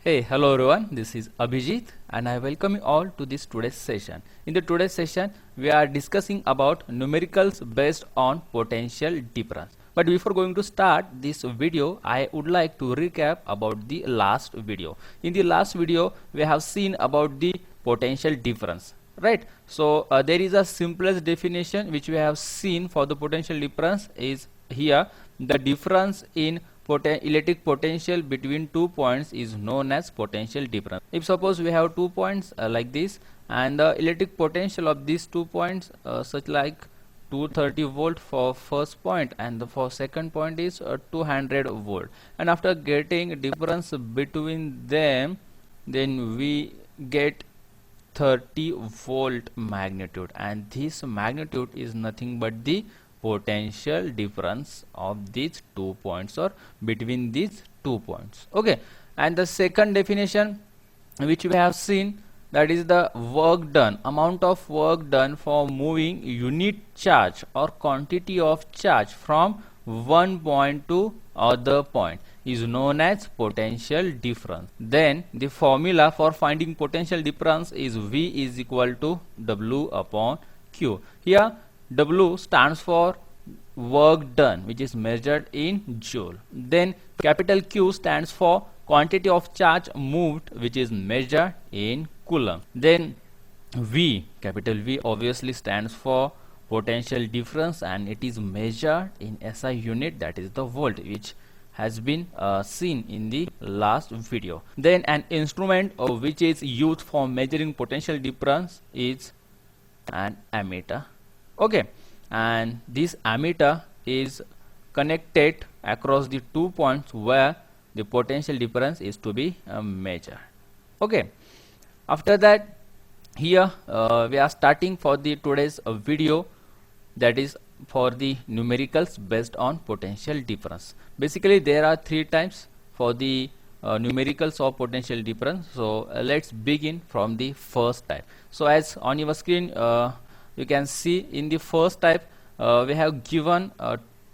Hey, hello everyone. This is Abhijit and I welcome you all to this today's session. In the today's session, we are discussing about numericals based on potential difference. But before going to start this video, I would like to recap about the last video. In the last video, we have seen about the potential difference, right? So there is a simplest definition which we have seen for the potential difference is here. The difference in electric potential between 2 points is known as potential difference. If suppose we have 2 points like this, and the electric potential of these 2 points such like 230 volt for first point, and for second point is 200 volt, and after getting difference between them, then we get 30 volt magnitude, and this magnitude is nothing but the potential difference of these 2 points or between these 2 points. Okay, and the second definition which we have seen, that is the work done, amount of work done for moving unit charge or quantity of charge from one point to other point is known as potential difference. Then the formula for finding potential difference is V is equal to W upon Q. Here W stands for work done, which is measured in joule. Then capital Q stands for quantity of charge moved, which is measured in coulomb. Then V, capital V obviously stands for potential difference, and it is measured in SI unit, that is the volt, which has been seen in the last video. Then an instrument which is used for measuring potential difference is an ammeter. Okay, and this ammeter is connected across the 2 points where the potential difference is to be measured. Okay, after that, here we are starting for the today's video, that is for the numericals based on potential difference. Basically there are three types for the numericals of potential difference. So let's begin from the first type. So as on your screen you can see, in the first type we have given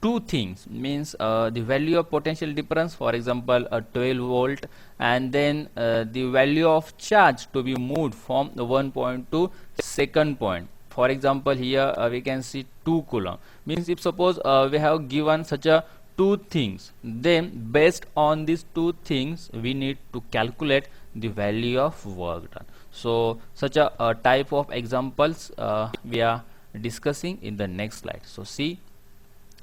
two things, means the value of potential difference, for example 12 volt, and then the value of charge to be moved from the one point to second point. For example here we can see 2 coulomb, means if suppose we have given such a two things, then based on these two things we need to calculate the value of work done. So such a type of examples we are discussing in the next slide. So see,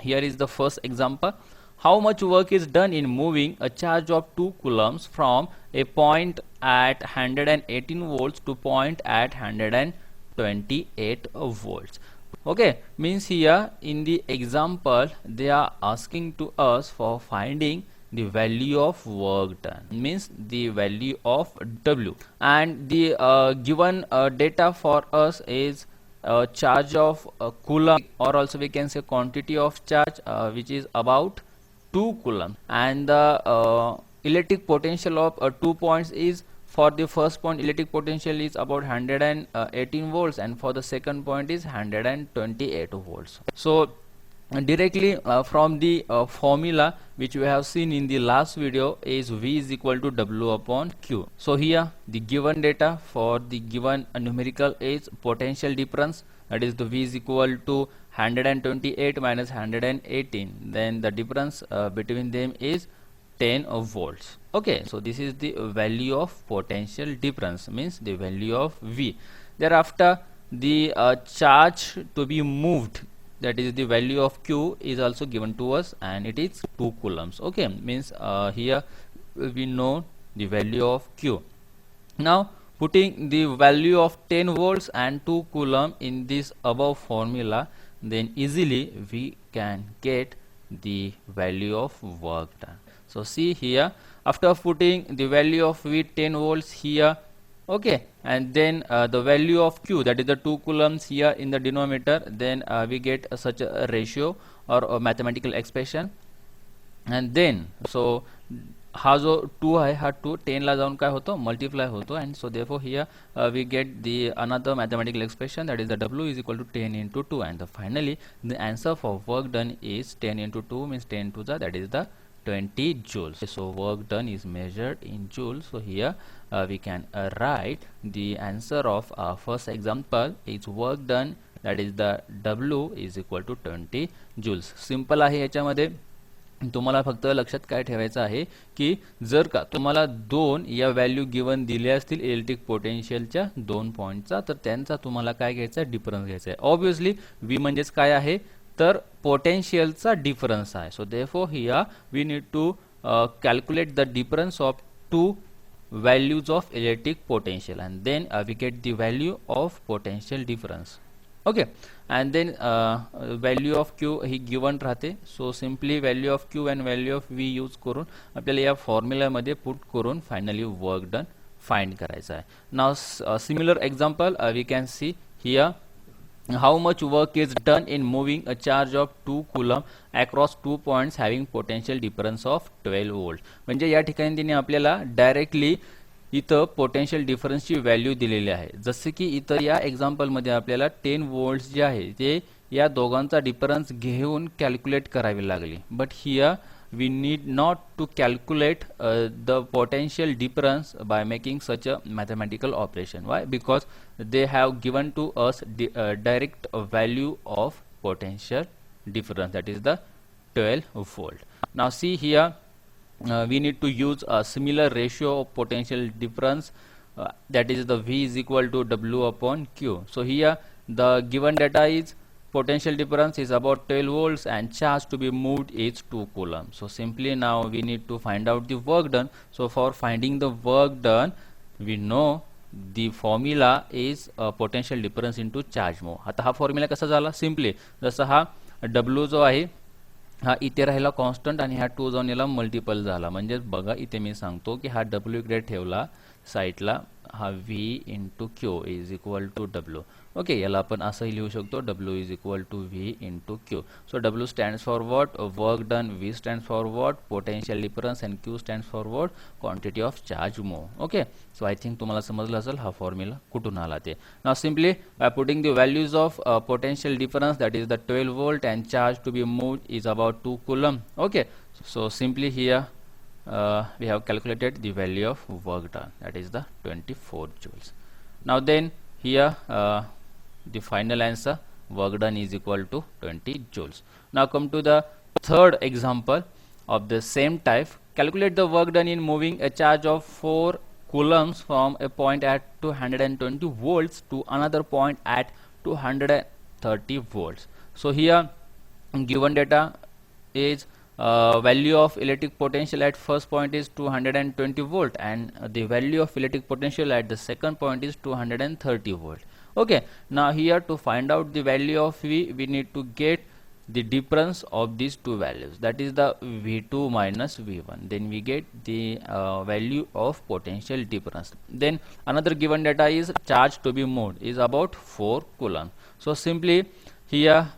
here is the first example. How much work is done in moving a charge of 2 coulombs from a point at 118 volts to point at 128 volts? Okay, means here in the example they are asking to us for finding the value of work done, means the value of W, and the given data for us is charge of coulomb, or also we can say quantity of charge which is about 2 coulomb, and the electric potential of 2 points is, for the first point electric potential is about 118 volts, and for the second point is 128 volts. So directly from the formula which we have seen in the last video is V is equal to W upon Q. So here the given data for the given numerical is potential difference, that is the V is equal to 128 minus 118, then the difference between them is 10 volts. Okay, so this is the value of potential difference, means the value of V. Thereafter the charge to be moved, that is the value of Q, is also given to us, and it is 2 coulombs. Okay, means here we know the value of Q. Now putting the value of 10 volts and 2 coulomb in this above formula, then easily we can get the value of work done. So see here, after putting the value of V 10 volts here, okay, and then the value of Q, that is the 2 coulombs here in the denominator, then we get such a ratio or a mathematical expression. And then so हा जो 2 आहे हा 2 10 ला जाऊन काय होतो, multiply होतो, and so therefore here we get the another mathematical expression, that is the W is equal to 10 into 2, and finally the answer for work done is 10 into 2 means 10 to the, that is the 20 joules. So work done is measured in joules. So here we can write the answer of our first example is work done, that is the W is equal to 20 joules. Simple आहे. याच्यामध्ये तुम्हाला फक्त लक्षात काय ठेवायचं आहे की जर का तुम्हाला दोन या व्हॅल्यू गिवन दिल्या असतील इलेक्ट्रिक पोटेन्शियलच्या दोन पॉईंटचा, तर त्यांचा तुम्हाला काय घ्यायचा, डिफरन्स घ्यायचा आहे. ऑब्वियसली V म्हणजेच काय आहे, तर पोटेन्शियलचा डिफरन्स आहे. So therefore here we need to calculate the difference of two values of electric potential, and then we get the value of potential difference. Okay, and then value of Q he given राहते. So simply value of Q and value of V use करून आपल्याला या formula मध्ये put करून finally work done find करायचा आहे. Now similar example we can see here how much work is done in moving a charge of 2 coulomb across 2 points having potential difference of 12 volt. म्हणजे या ठिकाणी तिने आपल्याला directly इथं potential डिफरन्सची value दिलेली आहे. जसे की इथं या एक्झाम्पल मध्ये आपल्याला 10 व्होल्ट्स जे आहे ते या दोघांचा डिफरन्स घेऊन कॅल्क्युलेट करावी लागली. But here we need not to calculate the potential difference by making such a mathematical operation. Why? Because they have given to us the direct value of potential difference, that is the 12 volt. Now see here we need to use a similar ratio of potential difference, that is the V is equal to W upon Q. So here the given data is potential difference is about 12 volts and charge to be moved is 2 coulomb. So simply now we need to find out the work done. So for finding the work done, we know the formula is potential difference into charge move. आता हा formula कसा झाला, simply जसा हा W जो आहे हा इथे राहिला कॉन्स्टंट आणि हा 2 जाऊन याला मल्टिपल झाला. म्हणजे बघा इथे मी सांगतो की हा W इकडे ठेवला साईडला, हा V into Q is equal to W. Okay, याला आपण असंही लिहू शकतो, W is equal to V into Q. So W stands for what, work done. V stands for what, potential difference. And Q stands for what, quantity of charge move. Okay, so I think तुम्हाला समजलं असेल हा formula कुठून आला ते. Now simply by putting the values of potential difference, that is the 12 volt and charge to be moved is about 2 coulomb. Okay, so simply here we have calculated the value of work done, that is the 24 joules. Now then here the final answer, work done is equal to 20 joules. Now come to the third example of the same type. Calculate the work done in moving a charge of 4 coulombs from a point at 220 volts to another point at 230 volts. So here given data is value of electric potential at first point is 220 volt and the value of electric potential at the second point is 230 volt. Okay, now here to find out the value of V, we need to get the difference of these two values, that is the V2 minus V1. Then we get the value of potential difference. Then another given data is charge to be moved is about 4 coulomb. So simply here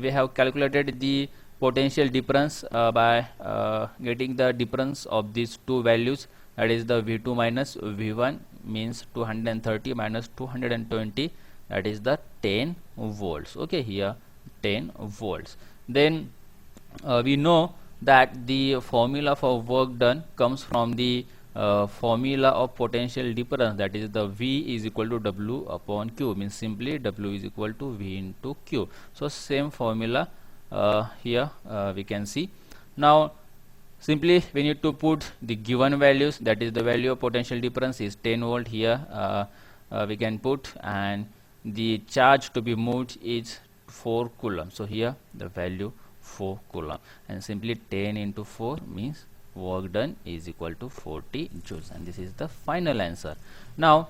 we have calculated the potential difference by getting the difference of these two values, that is the V2 minus V1 means 230 minus 220, that is the 10 volts. Okay, here 10 volts. Then we know that the formula for work done comes from the formula of potential difference, that is the V is equal to W upon Q, means simply W is equal to V into Q. So same formula here we can see. Now simply we need to put the given values, that is the value of potential difference is 10 volt here we can put, and the charge to be moved is 4 coulomb. So here the value 4 coulomb, and simply 10 into 4 means work done is equal to 40 joules, and this is the final answer. Now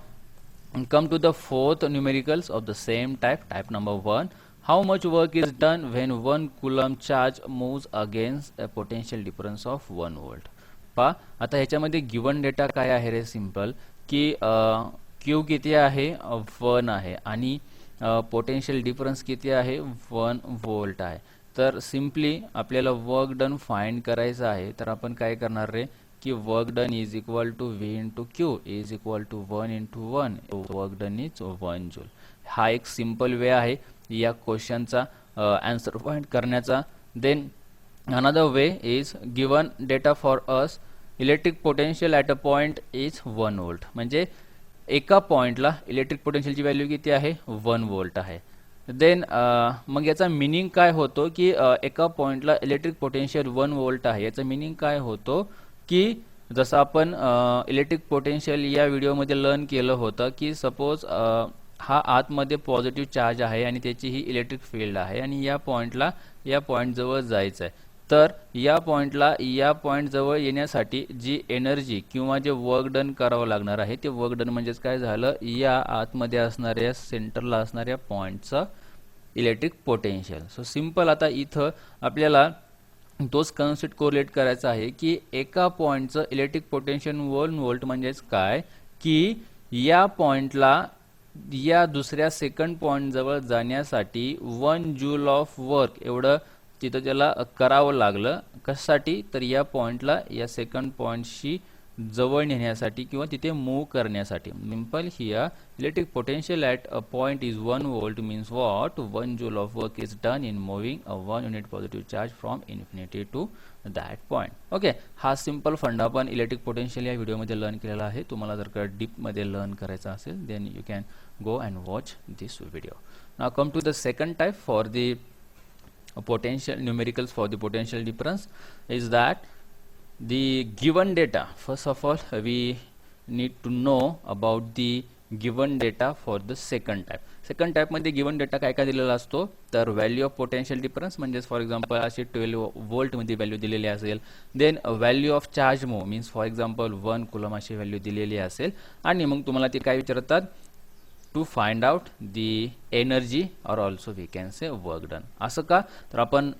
come to the fourth numericals of the same type, type number 1. How much work is done when 1 coulomb charge moves against a potential difference of 1 volt? पा आता ह्याच्यामध्ये given data काय आहे रे, simple की Q किती आहे, 1 आहे, आणि पोटेन्शियल डिफरन्स किती आहे, 1 वोल्ट आहे. तर सिम्पली आपल्याला वर्क डन फाइंड करायचं आहे. तर आपण काय करणार रे की work done is equal to V into Q is equal to 1 into 1, work done is 1 joule. हा एक सिंपल वे आहे या क्वेश्चनचा आन्सर फाइंड करण्याचा. Then Another way is given data for us electric potential at a point is 1 volt. म्हणजे एका पॉइंटला electric पोटेन्शियलची value किती आहे 1 वोल्ट आहे. देन मग याचा मिनिंग काय होतो की एका पॉइंटला इलेक्ट्रिक पोटेन्शियल 1 वोल्ट आहे. याचा मिनिंग काय होतो की जसं आपण इलेक्ट्रिक पोटेन्शियल या व्हिडिओमध्ये लर्न केलं होतं की सपोज हा आतमध्ये पॉझिटिव्ह चार्ज आहे आणि त्याची ही इलेक्ट्रिक फील्ड आहे आणि या पॉइंटला या पॉइंट जवळ जायचं आहे. तर या पॉइंटला या पॉइंट जवळ येण्यासाठी जी एनर्जी किंवा जे वर्क डन करावं लागणार आहे ते वर्क डन म्हणजेच काय झालं या आतमध्ये असणाऱ्या सेंटरला असणाऱ्या पॉइंटचं इलेक्ट्रिक पोटेन्शियल. सो सिंपल आता इथं आपल्याला तोच कन्सेप्ट कोरिलेट करायचा आहे की एका पॉइंटचं इलेक्ट्रिक पोटेन्शियल 1 वोल्ट म्हणजेच काय की या पॉइंटला या दुसऱ्या सेकंड पॉइंट जवळ जाण्यासाठी 1 जूल ऑफ वर्क एवढं तिथं त्याला करावं लागलं. कशासाठी तर या पॉइंटला या सेकंड पॉइंटशी जवळ नेण्यासाठी किंवा तिथे मूव्ह करण्यासाठी. Simple here electric potential at a point is 1 volt means what 1 joule of work is done in moving a 1 unit positive charge from infinity to that point. Okay, हा सिंपल फंडा आपण electric potential या व्हिडिओमध्ये learn केलेला आहे. तुम्हाला जर का डीपमध्ये लर्न करायचं असेल then you can go and watch this video. Now come to the second type for the potential numericals for the potential difference is that the given data. First of all we need to know about the given data for the second type. Second टाईपमध्ये given data काय काय दिलेला असतो तर value of potential difference म्हणजेच for example अशी 12 वोल्टमध्ये value दिलेली असेल. Then value of charge move means for example 1 coulomb अशी व्हॅल्यू दिलेली असेल आणि मग तुम्हाला ते काय विचारतात to find out the energy or also we can say work done. असं का तर आपण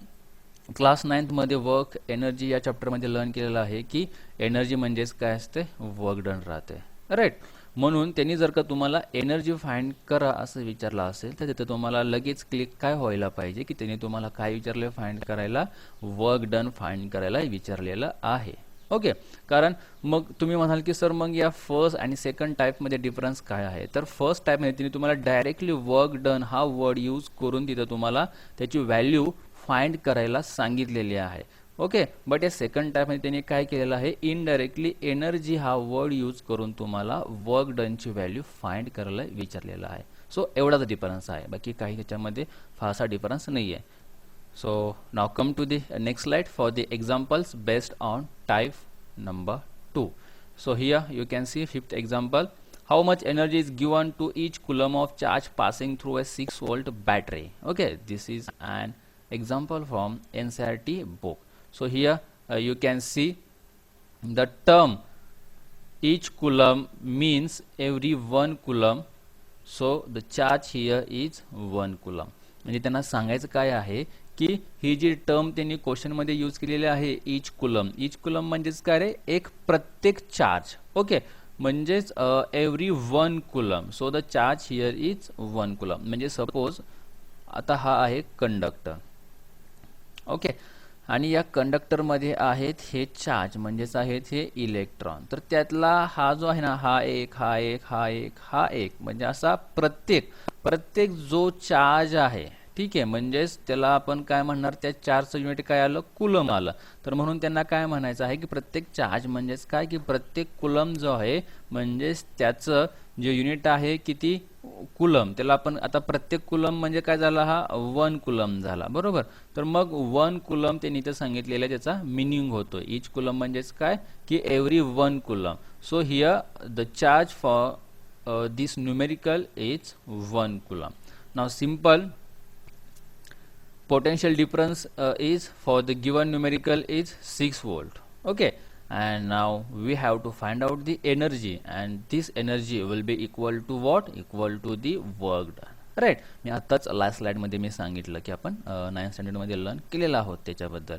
क्लास 9th मध्ये वर्क एनर्जी या चॅप्टरमध्ये लर्न केलेलं आहे की एनर्जी म्हणजेच काय असते वर्क डन राहते राईट. म्हणून त्यांनी जर का तुम्हाला एनर्जी फाइंड करा असं विचारलं असेल तर तिथे तुम्हाला लगेच क्लिक काय व्हायला पाहिजे की त्यांनी तुम्हाला काय विचारलं फाइंड करायला वर्क डन फाइंड करायला विचारलेलं आहे. ओके, कारण मग तुम्ही म्हणाल की सर मग या फर्स्ट आणि सेकंड टाईपमध्ये डिफरन्स काय आहे तर फर्स्ट टाईपमध्ये तिने तुम्हाला डायरेक्टली वर्क डन हा वर्ड यूज करून तिथं तुम्हाला त्याची व्हॅल्यू फाइंड करायला सांगितलेली आहे. ओके, बट या सेकंड टाईपमध्ये त्यांनी काय केलेलं आहे इनडायरेक्टली एनर्जी हा वर्ड यूज करून तुम्हाला वर्क डनची व्हॅल्यू फाइंड करायला विचारलेला आहे. सो एवढाच डिफरन्स आहे, बाकी काही त्याच्यामध्ये फारसा डिफरन्स नाही आहे. So now come to the next slide for the examples based on type number 2. So here you can see fifth example. How much energy is given to each coulomb of charge passing through a 6 volt battery? Okay, this is an example from NCERT book. So here you can see the term each coulomb means every 1 coulomb. So the charge here is 1 coulomb. म्हणजे त्यांना सांगायचं काय आहे की ही जी term त्यांनी क्वेश्चनमध्ये use केलेली आहे etch coulomb. Etch coulomb म्हणजेच काय रे एक प्रत्येक चार्ज. ओके, म्हणजेच every 1 coulomb. So the charge here is 1 coulomb. म्हणजे सपोज आता हा आहे कंडक्टर. ओके, आणि या कंडक्टरमध्ये आहेत हे चार्ज म्हणजेच आहेत हे इलेक्ट्रॉन. तर त्यातला हा जो आहे ना हा एक हा एक हा एक हा एक म्हणजे असा प्रत्येक जो चार्ज आहे ठीक आहे म्हणजेच त्याला आपण काय म्हणणार त्या चार्जचं युनिट काय आलं कुलम आलं. तर म्हणून त्यांना काय म्हणायचं आहे की प्रत्येक चार्ज म्हणजेच काय की प्रत्येक कुलम जो आहे म्हणजेच त्याचं जे युनिट आहे किती कुलम त्याला आपण आता प्रत्येक कुलम म्हणजे काय झाला हा 1 कुलम झाला बरोबर. तर मग 1 कुलम त्यांनी इथे सांगितलेलं त्याचा मिनिंग होतो. इच कुलम म्हणजेच काय की every 1 coulomb. So here the charge for this numerical is 1 coulomb. Now simple potential difference is for the given numerical is 6 volt. Okay, and now we have to find out the energy and this energy will be equal to what equal to the work done. Right, मी आताच last स्लाइडमध्ये मी सांगितलं की आपण 9th स्टँडर्डमध्ये learn केलेलं आहोत त्याच्याबद्दल.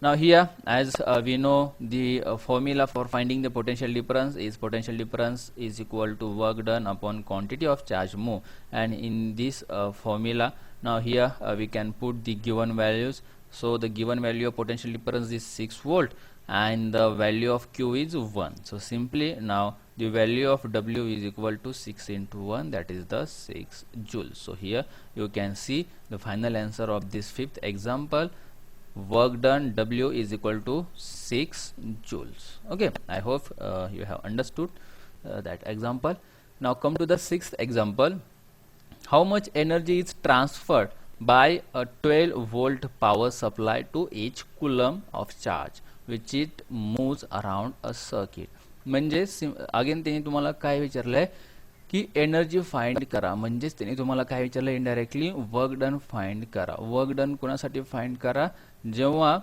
Now here as we know the formula for finding the potential difference is equal to work done upon quantity of charge moved, and in this formula now here we can put the given values. So the given value of potential difference is 6 volt and the value of Q is 1. So simply now the value of W is equal to 6 into 1, that is the 6 joules. So here you can see the final answer of this fifth example work done W is equal to 6 joules. Okay, I hope you have understood that example. Now come to the sixth example. How much energy is transferred by a 12 volt power supply to each coulomb of charge which it moves around a circuit. म्हणजे again त्यांनी तुम्हाला काय विचारलंय की energy find करा. म्हणजेच त्यांनी तुम्हाला काय विचारलं इनडायरेक्टली वर्क डन फाइंड करा. वर्क डन कोणासाठी फाइंड करा, जेव्हा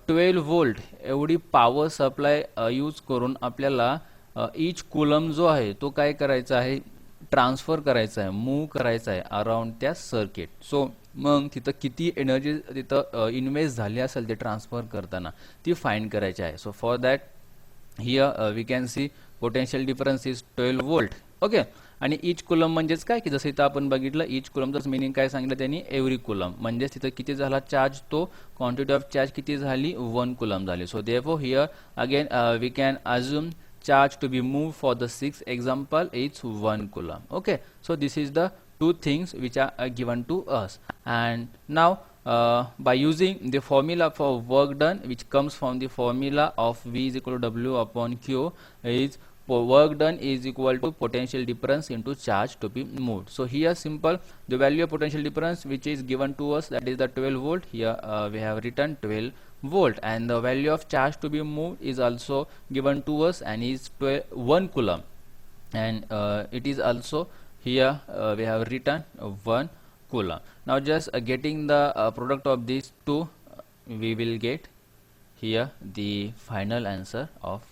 12 वोल्ट एवढी पॉवर सप्लाय यूज करून आपल्याला ईच कुलम जो आहे तो काय करायचा आहे, ट्रान्सफर करायचा आहे, मूव्ह करायचा आहे अराउंड त्या सर्किट. सो मग तिथं किती एनर्जी तिथं इन्व्हेस्ट झाली असेल ते ट्रान्सफर करताना ती फाइंड करायची आहे. So for that here we can see potential difference is 12 volt. Okay, आणि ईच कुलम म्हणजेच काय की जसं इथं आपण बघितलं ईच कुलमचं मिनिंग काय सांगितलं त्यांनी, एव्हरी कुलम. म्हणजेच तिथं किती झाला चार्ज, तो क्वांटिटी ऑफ चार्ज किती झाली, 1 कुलम झाली. So therefore here again we can assume charge to be moved for the sixth example is 1 coulomb. Okay, so this is the two things which are given to us. And now by using the formula for work done which comes from the formula of V is equal to W upon Q, is work done is equal to potential difference into charge to be moved. So here simple, the value of potential difference which is given to us, that is the 12 volt. Here we have written 12 volt, and the value of charge to be moved is also given to us and is 1 coulomb, and it is also here we have written 1 coulomb. Now just getting the product of these two, we will get here the final answer of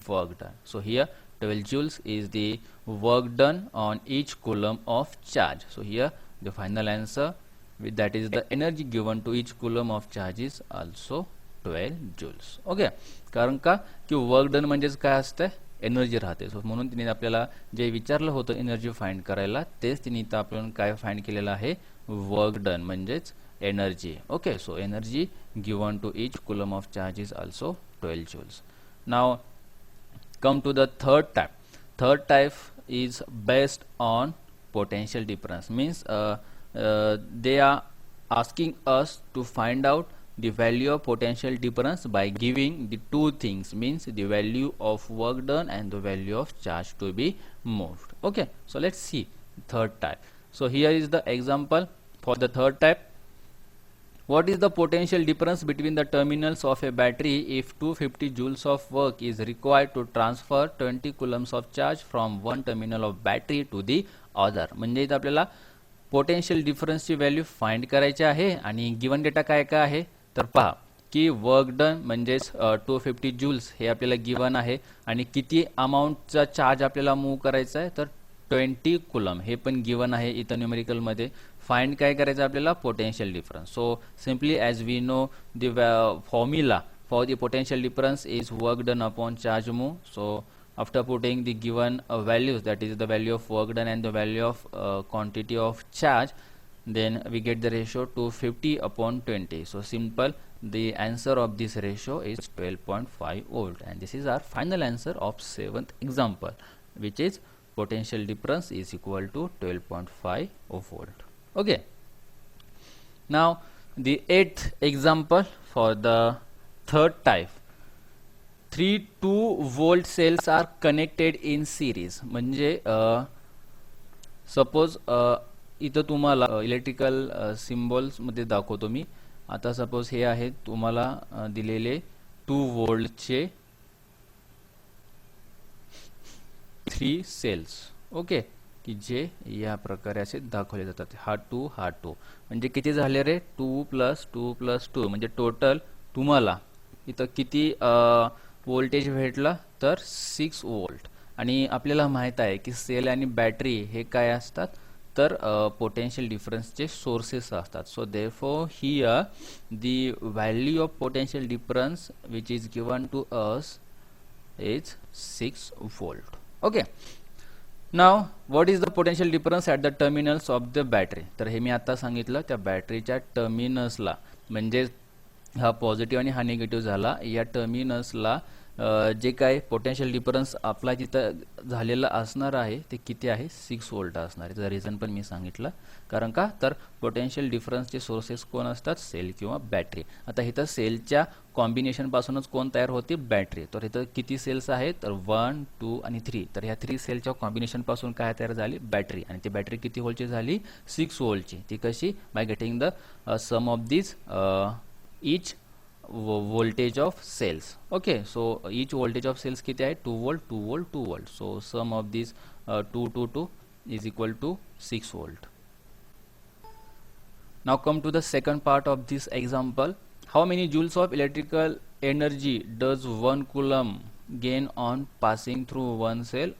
work done. So here 12 joules is the work done on each coulomb of charge. So here the final answer, with that is the energy given to each coulomb of charge is also 12 joules. Okay, कारण का की work done म्हणजेच काय असतं, energy राहते. सो म्हणून तिने आपल्याला जे विचारलं होतं एनर्जी फाइंड करायला, तेच तिने इथं आपण काय फाइंड केलेलं आहे, वर्क डन म्हणजेच energy. Okay, so energy given to each coulomb of charge is also 12 joules. Now come to the third type. Third type is based on potential difference. Means they are asking us to find out the value of potential difference by giving the two things, means the value of work done and the value of charge to be moved. Okay, so let's see third type. So here is the example for the third type. What is the potential difference between the terminals of a battery if 250 joules of work is required to transfer 20 coulombs of charge from one terminal of battery to the other? म्हणजे इथं आपल्याला potential डिफरन्सची value find करायची आहे आणि given data काय काय आहे तर पहा की वर्क डन म्हणजेच 250 joules हे आपल्याला गिवन आहे आणि किती अमाऊंटचा चार्ज आपल्याला मूव्ह करायचा आहे तर 20 कुलम हे पण गिवन आहे इथं न्यूमेरिकल मध्ये. फाइंड काय करायचं आपल्याला, potential difference. So simply as we know the formula for the potential difference is work done upon charge move. So after putting the given values, that is the value of work done and the value of quantity of charge, then we get the ratio 250 upon 20. So simple, the answer of this ratio is 12.5 volt, and this is our final answer of 7th example, which is potential difference is equal to 12.5 volt. Okay, now the 8th example for the third type. 3 2 volt cells are connected in series. म्हणजे suppose इथं तुम्हाला electrical symbols मध्ये दाखवतो मी. आता suppose हे आहे तुम्हाला दिलेले 2 वोल्टचे 3 sales. Okay, की जे या प्रकारे असे दाखवले जातात. हा 2 हा 2 म्हणजे किती झाले रे, 2 + 2 + 2 म्हणजे टोटल तुम्हाला इथं किती वोल्टेज भेटला तर 6 वोल्ट. आणि आपल्याला माहित आहे की सेल आणि बॅटरी हे काय असतात तर पोटेन्शियल डिफरन्सचे सोर्सेस असतात. So therefore here the value of potential difference which is given to us is 6 volt. Okay, now what is the potential difference at the terminals of the battery. तर हे मी आता सांगितलं त्या बॅटरीच्या टर्मिनल्सला, म्हणजे हा पॉझिटिव्ह आणि हा निगेटिव्ह झाला, या टर्मिनल्सला जे काय पोटेन्शियल डिफरन्स आपला तिथं झालेला असणार आहे ते किती आहे 6 व्होल्ट असणार आहे. त्याचं रिझन पण मी सांगितलं, कारण का तर पोटेन्शियल डिफरन्सचे सोर्सेस कोण असतात, सेल किंवा बॅटरी. आता इथं सेलच्या कॉम्बिनेशनपासूनच कोण तयार होते, बॅटरी. तर इथं किती सेल्स आहेत, तर 1 2 आणि 3. तर ह्या 3 सेलच्या कॉम्बिनेशनपासून काय तयार झाली, बॅटरी. आणि ती बॅटरी किती व्होल्टची झाली, 6 व्होल्टची. ती कशी, by getting the sum of this each voltage of cells. Okay, so each voltage of cells किती आहे, 2 volt 2 volt 2 volt. So sum of these 2 to 2 is equal to 6 volt. Now come to the second part of this example. How many joules of electrical energy does 1 coulomb gain on passing through one cell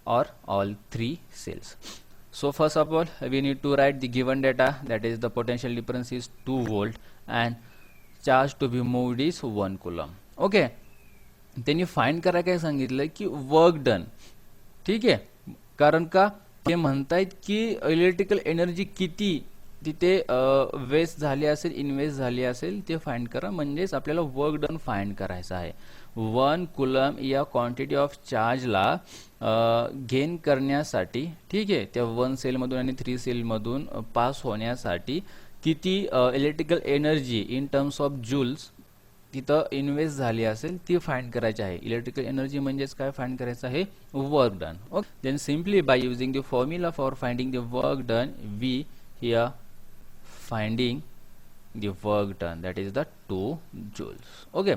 or all 3 cells? So first of all we need to write the given data, that is the potential difference is 2 volt and charge to be moved is 1 coulomb. Okay, त्यांनी find करा काय सांगितलं की work done. ठीक आहे, कारण का ते म्हणतायत की इलेक्ट्रिकल एनर्जी किती तिथे वेस्ट झाली असेल, इन्व्हेस्ट झाली असेल ते फाइंड करा. म्हणजेच आपल्याला वर्क डन फाइंड करायचं आहे. 1 कुलम या क्वांटिटी ऑफ चार्जला गेन करण्यासाठी, ठीक आहे, त्या 1 सेलमधून आणि 3 सेलमधून पास होण्यासाठी किती electrical energy in terms of joules तिथं इन्व्हेस्ट झाली असेल ती फाइंड करायची आहे. इलेक्ट्रिकल एनर्जी म्हणजेच काय फाइंड करायचं आहे, work done. Okay, then simply by using the formula for finding the work done, we here finding the work done, that is the 2 joules. Okay,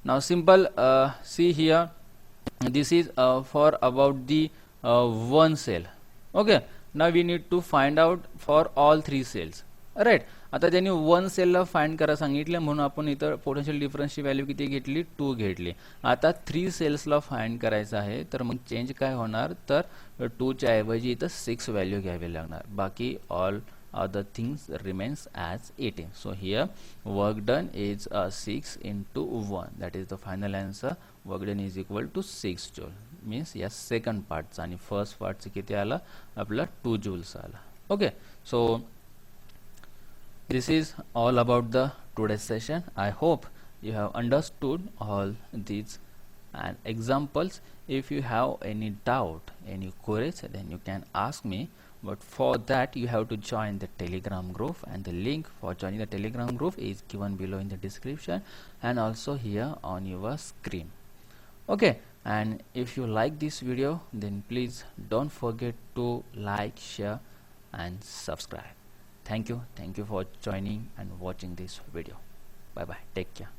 now simple, see here, this is for about the 1 cell. Okay, now we need to find out for all 3 cells, right? आता त्यांनी 1 सेलला find करा सांगितलं म्हणून आपण इथं potential डिफरन्सची value किती घेतली, 2 घेतली. आता 3 सेल्सला फाइंड करायचं आहे, तर मग चेंज काय होणार, तर 2 च्या ऐवजी इथं 6 व्हॅल्यू घ्यावी लागणार. बाकी all other things remains as 18. So here work done is 6 into 1, that is the final answer. Work done is equal to 6 joule. Means yes, second part आणि first part किती आला आपला 2 joules आला. Okay, so this is all about the today's session. I hope you have understood all these and examples. If you have any doubt, any queries, then you can ask me. But for that you have to join the Telegram group, and the link for joining the Telegram group is given below in the description and also here on your screen. Okay, and if you like this video, then please don't forget to like, share and subscribe. Thank you for joining and watching this video. Bye bye, take care.